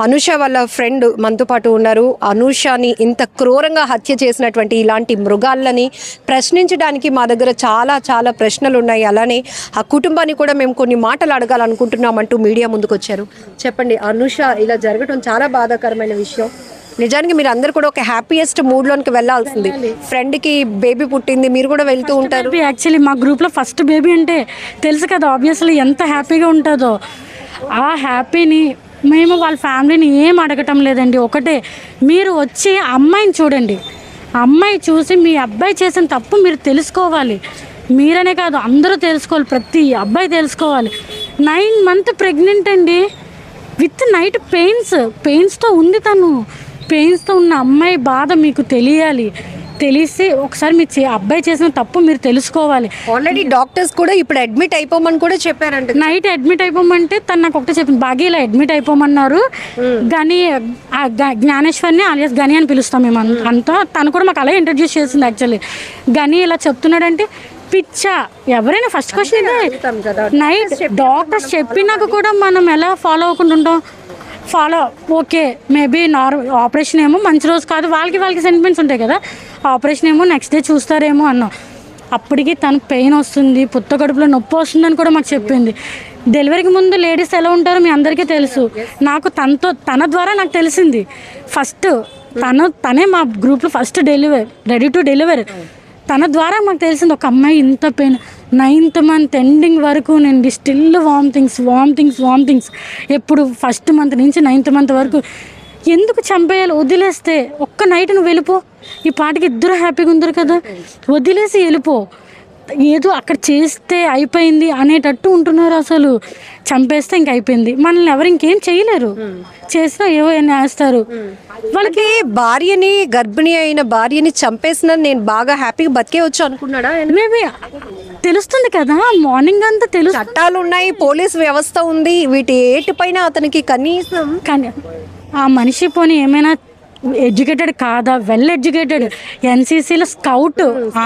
అనూష వాళ్ళ ఫ్రెండ్ మనతో పాటు ఉన్నారు. అనూషని ఇంత క్రూరంగా హత్య చేసినటువంటి ఇలాంటి మృగాలని ప్రశ్నించడానికి మా దగ్గర చాలా చాలా ప్రశ్నలు ఉన్నాయి. అలానే ఆ కుటుంబాన్ని కూడా మేము కొన్ని మాటలు అడగాలనుకుంటున్నామంటూ మీడియా ముందుకు వచ్చారు. చెప్పండి, అనూష ఇలా జరగడం చాలా బాధాకరమైన విషయం. నిజానికి మీరు అందరు కూడా ఒక హ్యాపీయెస్ట్ మూడ్లోనికి వెళ్ళాల్సింది. ఫ్రెండ్కి బేబీ పుట్టింది, మీరు కూడా వెళ్తూ ఉంటారు. యాక్చువల్లీ మా గ్రూప్లో ఫస్ట్ బేబీ అంటే తెలుసు కదా, ఆబ్వియస్లీ ఎంత హ్యాపీగా ఉంటుందో. ఆ హ్యాపీని మేము వాళ్ళ ఫ్యామిలీని ఏం అడగటం లేదండి. ఒకటే, మీరు వచ్చి అమ్మాయిని చూడండి, అమ్మాయి చూసి మీ అబ్బాయి చేసిన తప్పు మీరు తెలుసుకోవాలి. మీరనే కాదు, అందరూ తెలుసుకోవాలి, ప్రతి అబ్బాయి తెలుసుకోవాలి. 9 months ప్రెగ్నెంట్ అండి, విత్ నైట్ పెయిన్స్తో ఉంది. తను పెయిన్స్తో ఉన్న అమ్మాయి బాధ మీకు తెలియాలి. తెలిసి ఒకసారి మీ అబ్బాయి చేసిన తప్పు మీరు తెలుసుకోవాలి. ఆల్రెడీ డాక్టర్స్ కూడా ఇప్పుడు అడ్మిట్ అయిపోమని కూడా చెప్పారంట. నైట్ అడ్మిట్ అయిపోమంటే తను నాకు ఒకటే చెప్పింది, బాగా ఇలా అడ్మిట్ అయిపోమన్నారు. గని జ్ఞానేశ్వర్ని alias గని అని పిలుస్తాం మేము అంతా. తను కూడా మాకు అలా ఇంట్రడ్యూస్ చేసింది. యాక్చువల్లీ గని ఇలా చెప్తున్నాడంటే పిచ్చా, ఎవరైనా ఫస్ట్ క్వశ్చన్ నైట్ డాక్టర్స్ చెప్పినాక కూడా మనం ఎలా ఫాలో అవ్వకుండా ఉంటాం. ఓకే, మేబీ ఆపరేషన్ ఏమో మంచి రోజు కాదు, వాళ్ళకి సెంటిమెంట్స్ ఉంటాయి కదా, ఆపరేషన్ ఏమో నెక్స్ట్ డే చూస్తారేమో అన్నాం. అప్పటికి తను పెయిన్ వస్తుంది, పుత్త కడుపులో నొప్పి వస్తుందని కూడా మాకు చెప్పింది. డెలివరీకి ముందు లేడీస్ ఎలా ఉంటారో మీ అందరికీ తెలుసు. నాకు తన ద్వారా నాకు తెలిసింది. ఫస్ట్ తనే మా గ్రూప్లో ఫస్ట్ రెడీ టు డెలివరీ. తన ద్వారా మాకు తెలిసింది ఒక అమ్మాయి ఇంత పెయిన్. 9th month ఎండింగ్ వరకు నేను స్టిల్ వామిటింగ్స్. ఎప్పుడు ఫస్ట్ మంత్ నుంచి 9th month వరకు. ఎందుకు చంపేయాలి? వదిలేస్తే ఒక్క నైట్ నువ్వు వెళ్ళిపో, ఈ పాటికి ఇద్దరు హ్యాపీగా ఉందరు కదా, వదిలేసి వెళ్ళిపో. ఏదో అక్కడ చేస్తే అయిపోయింది అనేటట్టు ఉంటున్నారు. అసలు చంపేస్తే ఇంక అయిపోయింది, మనల్ని ఎవరు ఇంకేం చేయలేరు. చేసినా ఏవో వేస్తారు. వాళ్ళకి భార్యని, గర్భిణి అయిన భార్యని చంపేసిన నేను బాగా హ్యాపీగా బతికేవచ్చు అనుకున్నాడా? మేబీ తెలుస్తుంది కదా, మార్నింగ్ అంతా తెలుసు. చట్టాలు ఉన్నాయి, పోలీస్ వ్యవస్థ ఉంది, వీటి ఏటిపైన అతనికి కనీసం కానీ ఆ మనిషి పోనీ ఏమైనా ఎడ్యుకేటెడ్ కాదా? వెల్ ఎడ్యుకేటెడ్, ఎన్సీసీలో స్కౌట్,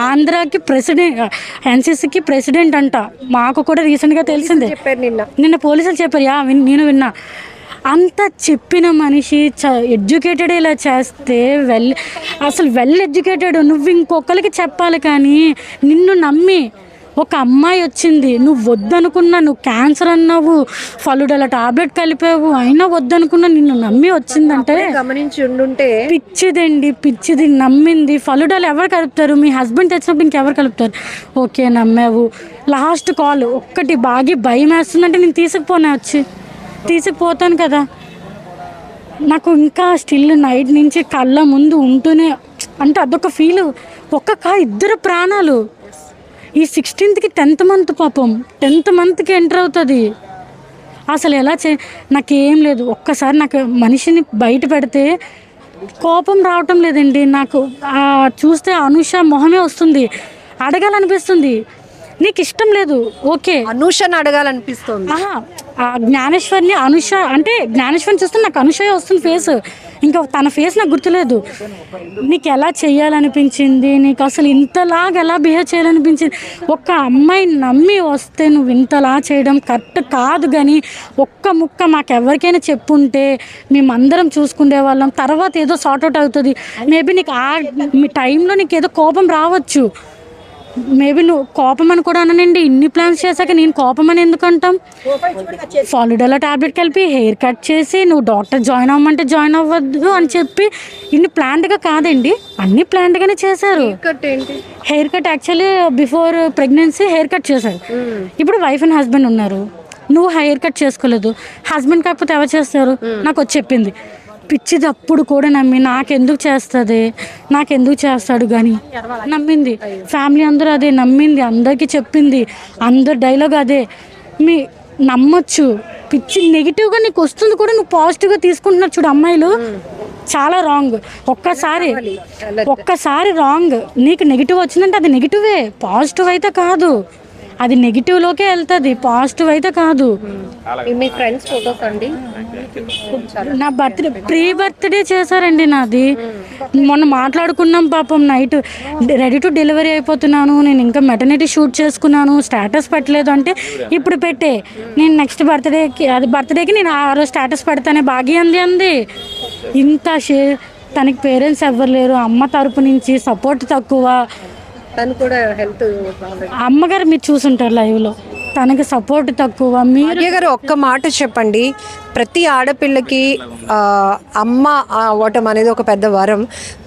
ఆంధ్రాకి ప్రెసిడెంట్, ఎన్సీసీకి ప్రెసిడెంట్ అంట. మాకు కూడా రీసెంట్గా తెలిసిందే, నిన్న పోలీసులు చెప్పారు. నేను విన్నా. అంత చెప్పిన మనిషి ఎడ్యుకేటెడ్ ఇలా చేస్తే అసలు వెల్ ఎడ్యుకేటెడ్ నువ్వు ఇంకొకరికి చెప్పాలి. కానీ నిన్ను నమ్మి ఒక అమ్మాయి వచ్చింది, నువ్వు వద్దనుకున్నా, నువ్వు క్యాన్సర్ అన్నావు, ఫలుడల టాబ్లెట్ కలిపావు, అయినా వద్దనుకున్నా నిన్ను నమ్మి వచ్చిందంటే గమనించి ఉండుంటే. పిచ్చిది నమ్మింది. ఫలుడాలు ఎవరు కలుపుతారు? మీ హస్బెండ్ తెచ్చినప్పుడు ఇంకెవరు కలుపుతారు? ఓకే, నమ్మావు. లాస్ట్ కాల్ ఒక్కటి, బాగా భయం వేస్తుందంటే నేను తీసుకుపోతాను కదా. నాకు ఇంకా స్టిల్ నైట్ నుంచి కళ్ళ ముందు ఉంటూనే, అంటే అదొక ఫీల్. ఇద్దరు ప్రాణాలు. ఈ 16th 10th month పాపం 10th monthకి ఎంటర్ అవుతుంది. అసలు ఎలా నాకేం లేదు. ఒక్కసారి నాకు మనిషిని బయట పెడితే కోపం రావటం లేదండి. నాకు చూస్తే అనూష మొహమే వస్తుంది, అడగాలనిపిస్తుంది. నీకు ఇష్టం లేదు, ఓకే, అనూషని అడగాలనిపిస్తుంది. జ్ఞానేశ్వర్ని అనూష అంటే జ్ఞానేశ్వర్ని చూస్తే నాకు అనూష వస్తుంది ఫేస్. ఇంకా తన ఫేస్ నాకు గుర్తులేదు. నీకు ఎలా చేయాలనిపించింది? నీకు అసలు ఇంతలాగా ఎలా బిహేవ్ చేయాలనిపించింది? ఒక అమ్మాయిని నమ్మి వస్తే నువ్వు ఇంతలా చేయడం కరెక్ట్ కాదు. కానీ ఒక్క ముక్క మాకెవరికైనా చెప్పుంటే మేమందరం చూసుకునే వాళ్ళం. తర్వాత ఏదో సార్ట్అవుట్ అవుతుంది. మేబీ నీకు మీ టైంలో నీకు ఏదో కోపం రావచ్చు. మేబీ నువ్వు కోపం అని కూడా అనండి. ఇన్ని ప్లాన్స్ చేశాక నేను కోపం అని ఎందుకు అంటాం? ఫాలుడల టాబ్లెట్ కలిపి హెయిర్ కట్ చేసి నువ్వు డాక్టర్ జాయిన్ అవ్వమంటే జాయిన్ అవ్వద్దు అని చెప్పి ఇన్ని ప్లాన్డ్గా కాదండి, అన్ని ప్లాన్డ్గానే చేశారు. Hair cut actually before pregnancy hair cut చేశారు. ఇప్పుడు వైఫ్ అండ్ హస్బెండ్ ఉన్నారు, నువ్వు హెయిర్ కట్ చేసుకోలేదు. హస్బెండ్ కాకపోతే ఎవరు చేస్తారు? నాకు వచ్చి చెప్పింది. పిచ్చిది అప్పుడు కూడా నమ్మి నాకెందుకు చేస్తాడు కానీ నమ్మింది. ఫ్యామిలీ అందరూ అదే నమ్మింది, అందరికీ చెప్పింది, అందరు డైలాగ్ అదే. నమ్మొచ్చు. పిచ్చి నెగిటివ్గా నీకు వస్తుంది కూడా నువ్వు పాజిటివ్గా తీసుకుంటున్నారు చూడు అమ్మాయిలు. చాలా రాంగ్. ఒక్కసారి రాంగ్. నీకు నెగిటివ్ వచ్చిందంటే అది నెగిటివే, పాజిటివ్ అయితే కాదు. అది నెగిటివ్లోకే వెళ్తుంది, పాజిటివ్ అయితే కాదు. మీ ఫ్రెండ్స్ ఫోటోస్ అండి, నా ప్రీ బర్త్డే చేశారండి నాది. మొన్న మాట్లాడుకున్నాం పాపం, నైట్ రెడీ టు డెలివరీ అయిపోతున్నాను, నేను ఇంకా మెటర్నిటీ షూట్ చేసుకున్నాను, స్టేటస్ పెట్టలేదు అంటే ఇప్పుడు పెట్టే, నేను నెక్స్ట్ బర్త్డేకి నేను ఆ రోజు స్టేటస్ పెడతానే భాగ్య అంది. ఇంత తనకి పేరెంట్స్ ఎవ్వరు లేరు, అమ్మ తరపు నుంచి సపోర్ట్ తక్కువ. తను కూడా హెల్త్ అమ్మగారు మీరు చూసుంటారు లైవ్లో, తనకి సపోర్ట్ తక్కువ. భాగ్య గారు ఒక్క మాట చెప్పండి, ప్రతి ఆడపిల్లకి అమ్మ అవ్వటం అనేది ఒక పెద్ద వరం.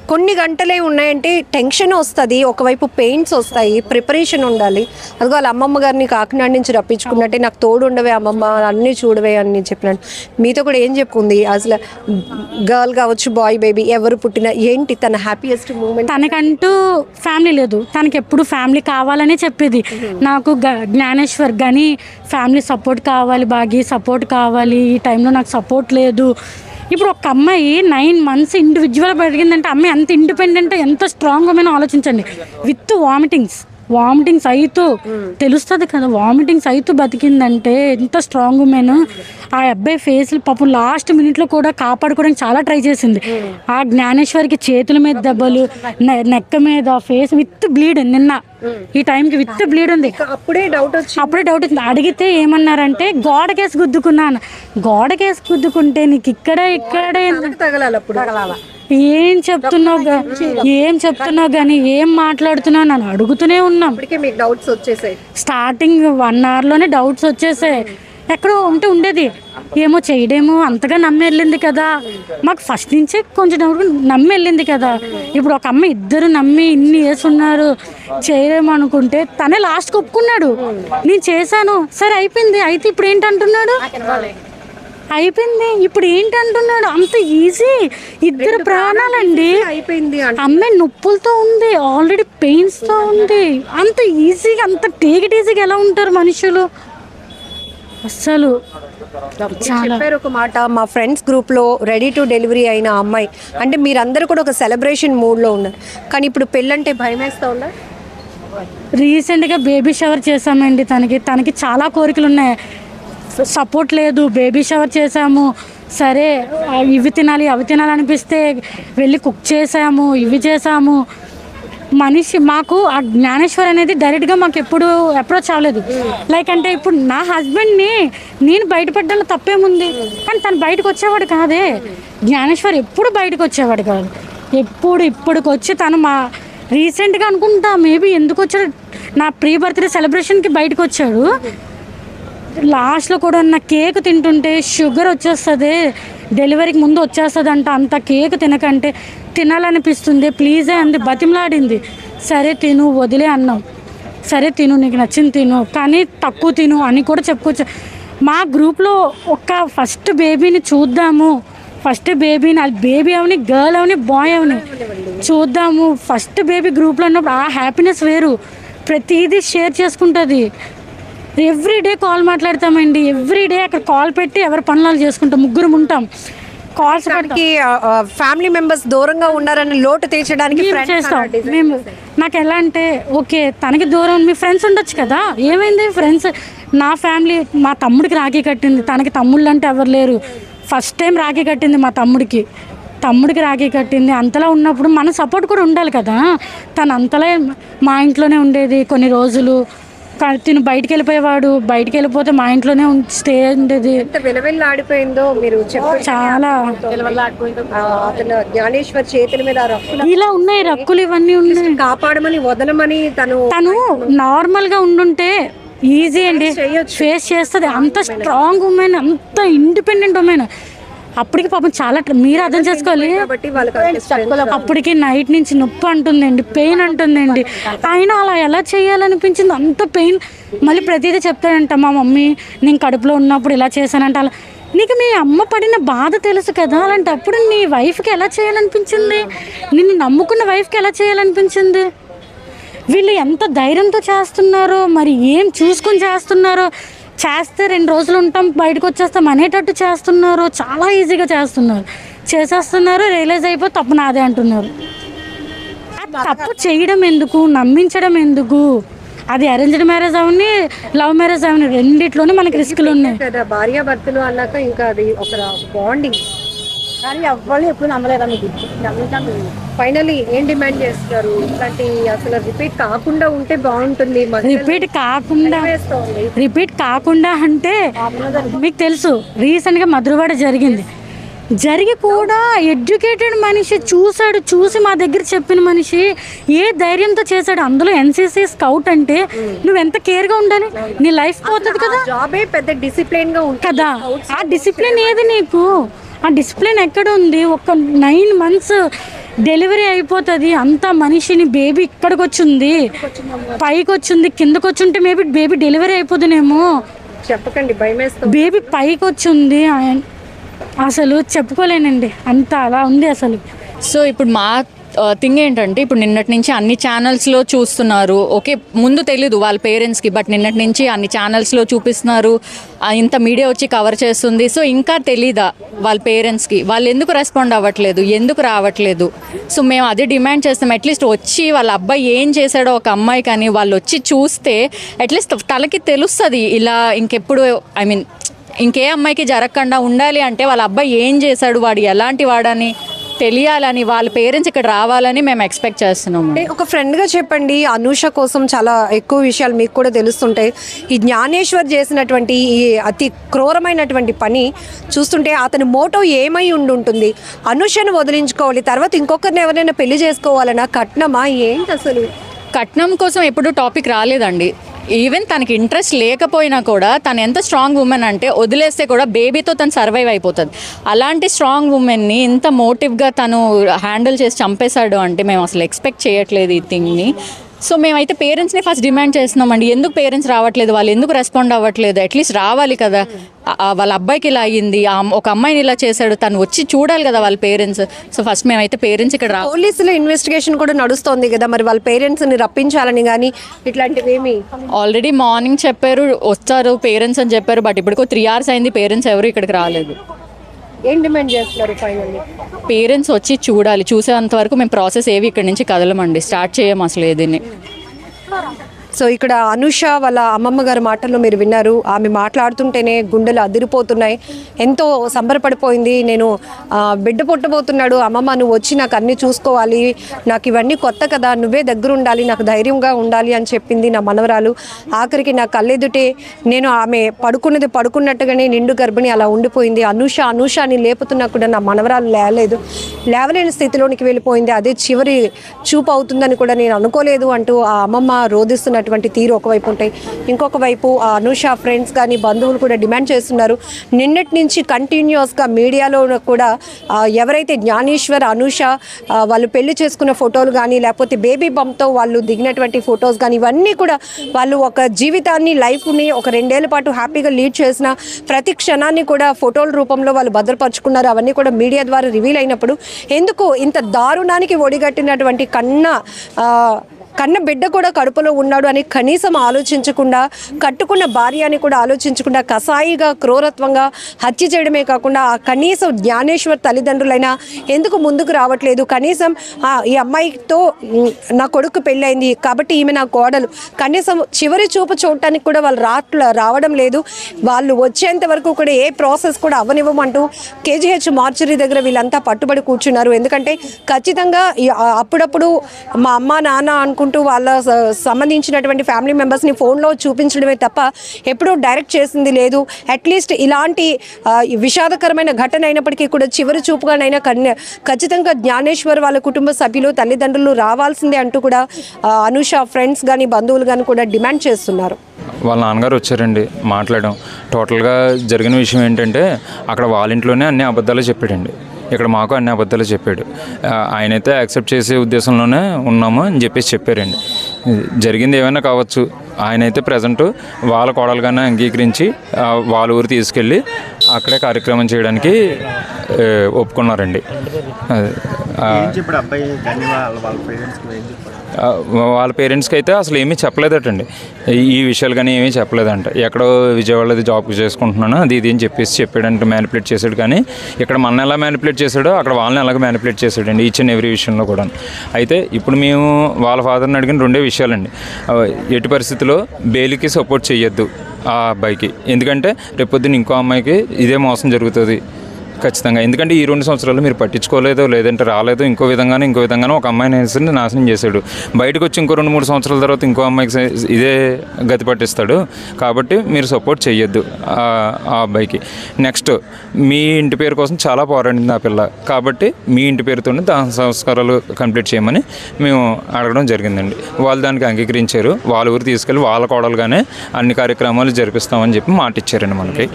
కొన్ని గంటలే ఉన్నాయంటే టెన్షన్ వస్తుంది, ఒకవైపు పెయిన్స్ వస్తాయి, ప్రిపరేషన్ ఉండాలి. అదిగో వాళ్ళ అమ్మమ్మ గారిని కాకినాడ నుంచి రప్పించుకున్నట్టే నాకు తోడు ఉండవే అమ్మమ్మ, అన్నీ చూడవే అని చెప్పినాడు. మీతో కూడా ఏం చెప్పుకుంది అసలు? గర్ల్ కావచ్చు, బాయ్, బేబీ ఎవరు పుట్టినా ఏంటి తన హ్యాపీయెస్ట్ మూమెంట్? తనకంటూ ఫ్యామిలీ లేదు, తనకి ఎప్పుడు ఫ్యామిలీ కావాలనే చెప్పేది. నాకు జ్ఞానేశ్వర్ కానీ ఫ్యామిలీ సపోర్ట్ కావాలి, భాగ్య సపోర్ట్ కావాలి, ఈ టైంలో నాకు సపోర్ట్ లేదు. ఇప్పుడు ఒక అమ్మాయి 9 months ఇండివిజువల్ పెరిగిందంటే అమ్మాయి ఎంత ఇండిపెండెంట్, ఎంత స్ట్రాంగ్ ఉమెన్ ఆలోచించండి. విత్ వామిటింగ్స్ అయితూ తెలుస్తుంది కదా, వామిటింగ్స్ అయితూ బతికిందంటే ఎంత స్ట్రాంగ్ ఉమెన్. ఆ అబ్బాయి ఫేస్లు పాపం లాస్ట్ మినిట్లో కూడా కాపాడుకోవడానికి చాలా ట్రై చేసింది. ఆ జ్ఞానేశ్వరికి చేతుల మీద దెబ్బలు, నెక్క మీద, ఫేస్ విత్ బ్లీడ్. నిన్న ఈ టైంకి విత్ బ్లీడ్ ఉంది. అప్పుడే డౌట్ వచ్చింది. అడిగితే ఏమన్నారంటే గోడకేసి గుద్దుకున్నాను. గోడకేసి గుద్దుకుంటే నీకు ఇక్కడే తగలాలి, అప్పుడు ఏం చెప్తున్నావు కానీ ఏం మాట్లాడుతున్నావు నన్ను అడుగుతూనే ఉన్నాం. మీకు డౌట్స్ వచ్చేసాయి. స్టార్టింగ్ 1 hourలోనే డౌట్స్ వచ్చేసాయి. ఎక్కడో ఉండేది, ఏమో చేయడేమో, అంతగా నమ్మి వెళ్ళింది కదా. మాకు ఫస్ట్ నుంచే కొంచెం నమ్మి వెళ్ళింది కదా. ఇప్పుడు ఒక అమ్మ ఇద్దరు నమ్మి ఇన్ని వేసున్నారు చేయలేము అనుకుంటే తనే లాస్ట్కి ఒప్పుకున్నాడు, నేను చేశాను సరే అయిపోయింది. అయితే ఇప్పుడు ఏంటంటున్నాడు? అయిపోయింది ఇప్పుడు ఏంటంటున్నాడు? అంత ఈజీ. ఇద్దరు ప్రాణాలండి. అమ్మాయి నొప్పులతో ఉంది, ఆల్రెడీ పెయిన్స్తో ఉంది. అంత ఈజీగా, అంత టేక్ ఇట్ ఈజీగా ఎలా ఉంటారు మనుషులు? అస్సలు చెప్పారు ఒక మాట, మా ఫ్రెండ్స్ గ్రూప్లో రెడీ టు డెలివరీ అయిన అమ్మాయి అంటే మీరందరూ కూడా ఒక సెలబ్రేషన్ మూడ్లో ఉన్నారు, కానీ ఇప్పుడు పెళ్ళంటే భయం వేస్తూ ఉన్నారు. రీసెంట్గా బేబీ షవర్ చేసామండి. తనకి చాలా కోరికలు ఉన్నాయి, సపోర్ట్ లేదు. బేబీ షవర్ చేసాము, సరే ఇవి తినాలి అవి తినాలి అనిపిస్తే వెళ్ళి కుక్ చేసాము, ఇవి చేసాము. మాకు ఆ జ్ఞానేశ్వర్ అనేది డైరెక్ట్గా మాకు ఎప్పుడు అప్రోచ్ అవ్వలేదు. లైక్ అంటే ఇప్పుడు నా హస్బెండ్ని నేను బయటపడ్డంలో తప్పేముంది, కానీ తను బయటకు వచ్చేవాడు కాదే. జ్ఞానేశ్వర్ ఎప్పుడు బయటకు వచ్చేవాడు కాదు. ఇప్పటికి వచ్చి తను రీసెంట్గా అనుకుంటా మేబీ ఎందుకు వచ్చాడు, నా ప్రీ బర్త్డే సెలబ్రేషన్కి బయటకు వచ్చాడు. లాస్ట్లో కూడా నా కేక్ తింటుంటే షుగర్ వచ్చేస్తుంది, డెలివరీకి ముందు వచ్చేస్తుంది అంట. అంత కేక్ తినకంటే తినాలనిపిస్తుంది, ప్లీజే అంది, బతిమలాడింది. సరే తిను వదిలే అన్నాం. సరే తిను, నీకు నచ్చింది తిను, కానీ తక్కువ తిను అని కూడా చెప్పుకోవచ్చు. మా గ్రూప్లో ఫస్ట్ బేబీని చూద్దాము, ఫస్ట్ బేబీని, అది బేబీ అవని, గర్ల్ అవని, బాయ్ అవని చూద్దాము. ఫస్ట్ బేబీ గ్రూప్లో ఉన్నప్పుడు ఆ హ్యాపీనెస్ వేరు. ప్రతిదీ షేర్ చేసుకుంటుంది. ఎవ్రీడే కాల్ మాట్లాడతామండి, ఎవ్రీడే అక్కడ కాల్ పెట్టి ఎవరి పనులు చేసుకుంటాం, ముగ్గురు ఉంటాం. కాల్స్ పెట్టి ఫ్యామిలీ మెంబర్స్ దూరంగా ఉన్నారని లోటు తీర్చడానికి చేస్తాం మేము. నాకు ఎలా అంటే ఓకే తనకి దూరం మీ ఫ్రెండ్స్ ఉండొచ్చు కదా, ఏమైంది ఫ్రెండ్స్. నా ఫ్యామిలీ మా తమ్ముడికి రాఖీ కట్టింది, తనకి తమ్ముళ్ళు అంటే ఎవరు లేరు. ఫస్ట్ టైం రాఖీ కట్టింది మా తమ్ముడికి రాఖీ కట్టింది. అంతలా ఉన్నప్పుడు మన సపోర్ట్ కూడా ఉండాలి కదా. తను అంతలా మా ఇంట్లోనే ఉండేది కొన్ని రోజులు. తిను బయటికి వెళ్ళిపోయేవాడు, బయటికి వెళ్ళిపోతే మా ఇంట్లోనే స్టే ఉండేది. ఆడిపోయిందో మీరు చాలా. జ్ఞానేశ్వర్ చేతుల మీద ఇలా ఉన్నాయి రక్కులు, ఇవన్నీ ఉన్నాయి. కాపాడమని వదలమని తను నార్మల్గా ఉండుంటే ఈజీ అండి, ఫేస్ చేస్తుంది. అంత స్ట్రాంగ్ ఉమెన్, అంత ఇండిపెండెంట్ ఉమెన్. అప్పటికి పాపం చాలా మీరు అర్థం చేసుకోవాలి. అప్పటికి నైట్ నుంచి నొప్పి అంటుందండి, పెయిన్ అంటుందండి. అయినా అలా ఎలా చేయాలనిపించింది, అంత పెయిన్. మళ్ళీ ప్రతిదీ చెప్తాడంట మా మమ్మీ, నేను కడుపులో ఉన్నప్పుడు ఇలా చేశానంట. అలా నీకు మీ అమ్మ పడిన బాధ తెలుసు కదా, అలాంటప్పుడు నీ వైఫ్కి ఎలా చేయాలనిపించింది, నిన్ను నమ్ముకున్న వైఫ్కి ఎలా చేయాలనిపించింది? వీళ్ళు ఎంత ధైర్యంతో చేస్తున్నారో, మరి ఏం చూసుకొని చేస్తున్నారో. చేస్తే 2 రోజులు ఉంటాం బయటకు వచ్చేస్తాం అనేటట్టు చేస్తున్నారు, చాలా ఈజీగా చేసేస్తున్నారు. రియలైజ్ అయిపోయి తప్పు నాదే అంటున్నారు. తప్పు చేయడం ఎందుకు, నమ్మించడం ఎందుకు? అది అరేంజ్డ్ మ్యారేజ్ అవని, లవ్ మ్యారేజ్ అవని, రెండిట్లోనే మనకి రిస్కులు ఉన్నాయి కదా. భార్యాభర్తలు అన్నాక ఇంకా అది ఒక బాండింగ్. కానీ ఎవరు ఎప్పుడు నమ్మలేదని ఫైనలీ ఏం డిమాండ్ చేస్తారు? ఇట్లాంటి అసలు రిపీట్ కాకుండా ఉంటే బాగుంటుంది. రిపీట్ కాకుండా అంటే మీకు తెలుసు రీసెంట్గా మధురవాడ జరిగి కూడా ఎడ్యుకేటెడ్ మనిషి చూసి మా దగ్గర చెప్పిన మనిషి ఏ ధైర్యంతో చేశాడు. అందులో ఎన్సీసీ స్కౌట్ అంటే నువ్వు ఎంత కేర్గా ఉండాలి, నీ లైఫ్ పోతుంది కదా. జాబే పెద్ద డిసిప్లిన్ గా ఉంటుంది కదా. ఆ డిసిప్లిన్ ఏది నీకు? ఆ డిసిప్లిన్ ఎక్కడ ఉంది? ఒక 9 months డెలివరీ అయిపోతుంది, అంత మనిషిని బేబీ ఇక్కడికి వచ్చింది, పైకి వచ్చింది, కిందకి వచ్చి ఉంటే మేబీ బేబీ డెలివరీ అయిపోతుందేమో. చెప్పకండి, భయమేస్తుంది. బేబీ పైకి వచ్చింది, అసలు చెప్పుకోలేనండి, అంత అలా ఉంది అసలు. సో ఇప్పుడు మా థింగ్ ఏంటంటే, ఇప్పుడు నిన్నటి నుంచి అన్ని ఛానల్స్లో చూస్తున్నారు. ఓకే, ముందు తెలీదు వాళ్ళ పేరెంట్స్కి, బట్ నిన్నటి నుంచి అన్ని ఛానల్స్లో చూపిస్తున్నారు, ఇంత మీడియా వచ్చి కవర్ చేస్తుంది. సో ఇంకా తెలీదా వాళ్ళ పేరెంట్స్కి? వాళ్ళు ఎందుకు రెస్పాండ్ అవ్వట్లేదు, ఎందుకు రావట్లేదు? సో మేము అదే డిమాండ్ చేస్తాం. అట్లీస్ట్ వచ్చి వాళ్ళ అబ్బాయి ఏం చేశాడో ఒక అమ్మాయి కానీ వాళ్ళు వచ్చి చూస్తే అట్లీస్ట్ తనకి తెలుస్తుంది. ఇలా ఇంకెప్పుడు ఇంకే అమ్మాయికి జరగకుండా ఉండాలి అంటే వాళ్ళ అబ్బాయి ఏం చేశాడు, వాడు ఎలాంటి వాడని తెలియాలని వాళ్ళ పేరెంట్స్ ఇక్కడ రావాలని మేము ఎక్స్పెక్ట్ చేస్తున్నాము. ఒక ఫ్రెండ్గా చెప్పండి, అనూష కోసం చాలా ఎక్కువ విషయాలు మీకు కూడా తెలుస్తుంటాయి. ఈ జ్ఞానేశ్వర్ చేసినటువంటి ఈ అతి క్రూరమైనటువంటి పని చూస్తుంటే అతని మోటో ఏమై ఉంటుంది? అనూషను వదిలించుకోవాలి, తర్వాత ఇంకొకరిని ఎవరైనా పెళ్లి చేసుకోవాలన్నా కట్నమా ఏంటి అసలు? కట్నం కోసం ఎప్పుడు టాపిక్ రాలేదండి. ఈవెన్ తనకి ఇంట్రెస్ట్ లేకపోయినా కూడా తను ఎంత స్ట్రాంగ్ ఉమెన్ అంటే వదిలేస్తే కూడా బేబీతో తను సర్వైవ్ అయిపోతుంది. అలాంటి స్ట్రాంగ్ ఉమెన్ని ఇంత మోటివ్గా తను హ్యాండిల్ చేసి చంపేశాడు అంటే మేము అసలు ఎక్స్పెక్ట్ చేయట్లేదు ఈ థింగ్ని. సో మేమైతే పేరెంట్స్ని ఫస్ట్ డిమాండ్ చేస్తున్నామండి. ఎందుకు పేరెంట్స్ రావట్లేదు, వాళ్ళు ఎందుకు రెస్పాండ్ అవ్వట్లేదు? అట్లీస్ట్ రావాలి కదా. వాళ్ళ అబ్బాయికి ఇలా అయ్యింది, ఒక అమ్మాయిని ఇలా చేశాడు, తను వచ్చి చూడాలి కదా వాళ్ళ పేరెంట్స్. సో ఫస్ట్ మేమైతే పేరెంట్స్ ఇక్కడ పోలీసుల ఇన్వెస్టిగేషన్ కూడా నడుస్తోంది కదా, మరి వాళ్ళ పేరెంట్స్ని రప్పించాలని కానీ ఇట్లాంటివి ఏమి? ఆల్రెడీ మార్నింగ్ చెప్పారు వస్తారు పేరెంట్స్ అని చెప్పారు, బట్ ఇప్పటికో 3 hours అయింది, పేరెంట్స్ ఎవరు ఇక్కడికి రాలేదు. ఏం డిమాండ్ చేస్తున్నారు ఫైనల్లీ? పేరెంట్స్ వచ్చి చూడాలి, చూసేంత వరకు మేము ప్రాసెస్ ఏవి ఇక్కడ నుంచి కదలమండి, స్టార్ట్ చేయము అసలు ఏదీని. సో ఇక్కడ అనూష వాళ్ళ అమ్మమ్మ గారి మాటల్లో మీరు విన్నారు. ఆమె మాట్లాడుతుంటేనే గుండెలు అదిరిపోతున్నాయి, ఎంతో సంబరపడిపోయింది. నేను బిడ్డ పుట్టబోతున్నాడు, అమ్మమ్మ నువ్వు వచ్చి నాకు అన్నీ చూసుకోవాలి, నాకు ఇవన్నీ కొత్త కదా, నువ్వే దగ్గర ఉండాలి, నాకు ధైర్యంగా ఉండాలి అని చెప్పింది నా మనవరాలు. ఆఖరికి నా కళ్ళెదుటే నేను ఆమె పడుకున్నట్టుగానే నిండు గర్భిణి అలా ఉండిపోయింది. అనూష అని లేపుతున్నా కూడా నా మనవరాలు లేవలేని స్థితిలోనికి వెళ్ళిపోయింది. అదే చివరి చూపు అవుతుందని కూడా నేను అనుకోలేదు అంటూ ఆ అమ్మమ్మ రోధిస్తున్నటువంటి తీరు ఒకవైపు ఉంటాయి. ఇంకొక వైపు ఆ అనూష ఫ్రెండ్స్ కానీ బంధువులు కూడా డిమాండ్ చేస్తున్నారు. నిన్నటి నుంచి కంటిన్యూస్గా మీడియాలో కూడా ఎవరైతే జ్ఞానేశ్వర్ అనూష వాళ్ళు పెళ్లి చేసుకున్న ఫోటోలు కానీ లేకపోతే బేబీ బంప్తో వాళ్ళు దిగినటువంటి ఫొటోస్ కానీ ఇవన్నీ కూడా వాళ్ళు ఒక జీవితాన్ని లైఫ్ని ఒక 2 ఏళ్ల పాటు హ్యాపీగా లీడ్ చేసిన ప్రతి క్షణాన్ని కూడా ఫోటోల రూపంలో వాళ్ళు భద్రపరుచుకున్నారు. అవన్నీ కూడా మీడియా ద్వారా రివీల్ అయినప్పుడు ఎందుకు ఇంత దారుణానికి ఒడిగట్టినటువంటి కన్న బిడ్డ కూడా కడుపులో ఉన్నాడు అని కనీసం ఆలోచించకుండా, కట్టుకున్న భార్య అని కూడా ఆలోచించకుండా కసాయిగా క్రూరత్వంగా హత్య చేయడమే కాకుండా ఆ కనీసం జ్ఞానేశ్వర్ తల్లిదండ్రులైనా ఎందుకు ముందుకు రావట్లేదు? కనీసం ఈ అమ్మాయితో నా కొడుకు పెళ్ళైంది కాబట్టి ఈమె నా కోడలు, కనీసం చివరి చూపు చూడటానికి కూడా వాళ్ళు రావడం లేదు. వాళ్ళు వచ్చేంత వరకు కూడా ఏ ప్రాసెస్ కూడా అవ్వనివ్వమంటూ కేజీహెచ్ మార్చురీ దగ్గర వీళ్ళంతా పట్టుబడి కూర్చున్నారు. ఎందుకంటే ఖచ్చితంగా అప్పుడప్పుడు మా అమ్మ నాన్న అనుకుంటూ వాళ్ళ సంబంధించినటువంటి ఫ్యామిలీ మెంబర్స్ని ఫోన్లో చూపించడమే తప్ప ఎప్పుడూ డైరెక్ట్ చేసింది లేదు. అట్లీస్ట్ ఇలాంటి విషాదకరమైన ఘటన అయినప్పటికీ కూడా చివరి చూపుగానైనా ఖచ్చితంగా జ్ఞానేశ్వర్ వాళ్ళ కుటుంబ సభ్యులు తల్లిదండ్రులు రావాల్సిందే అంటూ కూడా అనూష ఫ్రెండ్స్ కానీ బంధువులు కానీ కూడా డిమాండ్ చేస్తున్నారు. వాళ్ళ నాన్నగారు వచ్చారండి మాట్లాడడం. టోటల్గా జరిగిన విషయం ఏంటంటే అక్కడ వాళ్ళ ఇంట్లోనే అన్ని అబద్ధాలు చెప్పాడండి, ఇక్కడ మాకు అన్ని అబద్ధాలు చెప్పాడు. ఆయనైతే యాక్సెప్ట్ చేసే ఉద్దేశంలోనే ఉన్నాము అని చెప్పారండి. జరిగింది ఏమైనా కావచ్చు, ఆయనైతే ప్రజెంట్ వాళ్ళ కోడలుగానే అంగీకరించి వాళ్ళ ఊరు తీసుకెళ్ళి అక్కడే కార్యక్రమం చేయడానికి ఒప్పుకున్నారండి. వాళ్ళ పేరెంట్స్కి అయితే అసలు ఏమీ చెప్పలేదటండి, ఈ విషయాలు కానీ ఏమీ చెప్పలేదంట. ఎక్కడో విజయవాడది జాబ్ చేసుకుంటున్నాను అది ఇది అని చెప్పాడంటే మ్యానిపులేట్ చేశాడు. కానీ ఇక్కడ మన ఎలా మ్యానిపులేట్ చేశాడో అక్కడ వాళ్ళని ఎలాగ మ్యానిపులేట్ చేశాడండి ఈచ్ అండ్ ఎవ్రీ విషయంలో కూడా. అయితే ఇప్పుడు మేము వాళ్ళ ఫాదర్ని అడిగిన 2 విషయాలండి. ఎట్టి పరిస్థితుల్లో బెయిల్కి సపోర్ట్ చేయొద్దు ఆ అబ్బాయికి, ఎందుకంటే రేపొద్దున ఇంకో అమ్మాయికి ఇదే మోసం జరుగుతుంది ఖచ్చితంగా. ఎందుకంటే ఈ 2 సంవత్సరాలు మీరు పట్టించుకోలేదో, లేదంటే రాలేదో, ఇంకో విధంగానో ఒక అమ్మాయిని వేసి నాశనం చేశాడు. బయటకు వచ్చి ఇంకో 2-3 సంవత్సరాల తర్వాత ఇంకో అమ్మాయికి ఇదే గతి పట్టిస్తాడు. కాబట్టి మీరు సపోర్ట్ చేయొద్దు ఆ అబ్బాయికి. నెక్స్ట్, మీ ఇంటి పేరు కోసం చాలా పోరాడింది ఆ పిల్ల. కాబట్టి మీ ఇంటి పేరుతోనే దహన సంస్కారాలు కంప్లీట్ చేయమని మేము అడగడం జరిగిందండి. వాళ్ళు దానికి అంగీకరించారు. వాళ్ళ ఊరు తీసుకెళ్ళి వాళ్ళ కోడలుగానే అన్ని కార్యక్రమాలు జరిపిస్తామని చెప్పి మాట ఇచ్చారండి మనకి.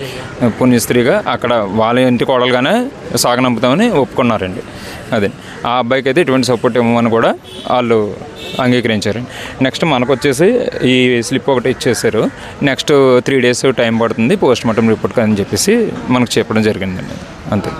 పుణ్యస్త్రీగా అక్కడ వాళ్ళ ఇంటి కోడలుగానే సాగనంపుతామని ఒప్పుకున్నారండి. అదే ఆ అబ్బాయికి అయితే ఎటువంటి సపోర్ట్ ఇవ్వమని కూడా వాళ్ళు అంగీకరించారండి. నెక్స్ట్ మనకు వచ్చేసి ఈ స్లిప్ ఒకటి ఇచ్చేసారు. నెక్స్ట్ 3 days టైం పడుతుంది పోస్ట్ మార్టం రిపోర్ట్ అని చెప్పేసి మనకు చెప్పడం జరిగిందండి. అంతే.